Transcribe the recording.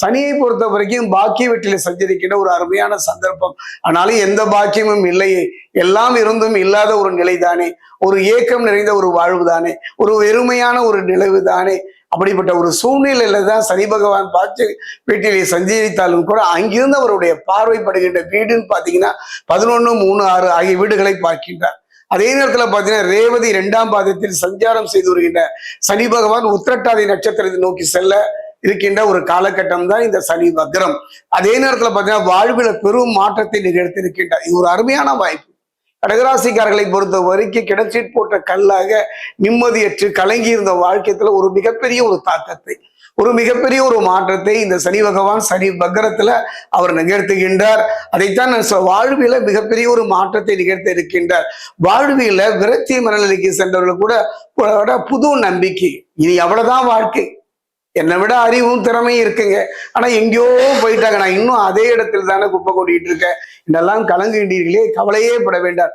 சனியை பொறுத்த வரைக்கும் பாக்கிய வீட்டில் சஞ்சரிக்கின்ற ஒரு அருமையான சந்தர்ப்பம். ஆனாலும் எந்த பாக்கியமும் இல்லையே, எல்லாம் இருந்தும் இல்லாத ஒரு நிலைதானே, ஒரு ஏக்கம் நிறைந்த ஒரு வாழ்வு தானே, ஒரு வெறுமையான ஒரு நிலவு தானே. அப்படிப்பட்ட ஒரு சூழ்நிலையில தான் சனி பகவான் பாக்கிய வீட்டிலே சஞ்சரித்தாலும் கூட அங்கிருந்து அவருடைய பார்வைப்படுகின்ற வீடுன்னு பாத்தீங்கன்னா 11, 3, 6 ஆகிய வீடுகளை பார்க்கின்றார். அதே நேரத்துல பாத்தீங்கன்னா ரேவதி 2ஆம் பாதத்தில் சஞ்சாரம் செய்து வருகின்ற சனி பகவான் உத்திரட்டாதி நட்சத்திரத்தை நோக்கி செல்ல இருக்கின்ற ஒரு காலகட்டம் தான் இந்த சனி வக்ரம். அதே நேரத்துல பாத்தீங்கன்னா வாழ்வில பெரும் மாற்றத்தை நிகழ்த்திருக்கின்றார். இது ஒரு அருமையான வாய்ப்பு. கடகராசிக்காரர்களை பொறுத்த வரைக்கும் கிடைச்சிட்டு போட்ட கல்லாக நிம்மதியற்று கலங்கி இருந்த வாழ்க்கைத்துல ஒரு மிகப்பெரிய ஒரு தாக்கத்தை, ஒரு மிகப்பெரிய ஒரு மாற்றத்தை இந்த சனி பகவான் சனி வக்ரத்துல அவர் நிகழ்த்துகின்றார். அதைத்தான் வாழ்வில மிகப்பெரிய ஒரு மாற்றத்தை நிகழ்த்த இருக்கின்றார். வாழ்வில விரக்தி மனநிலைக்கு சென்றவர்கள் கூட புது நம்பிக்கை, இனி அவ்வளவுதான் வாழ்க்கை, என்னை விட அறிவும் திறமையும் இருக்குங்க, ஆனா எங்கேயோ போயிட்டாங்க, நான் இன்னும் அதே இடத்துல தானே குப்பை கொட்டிட்டு இருக்கேன், இதெல்லாம் கலங்குகின்றீர்களே, கவலையே பட வேண்டாம்.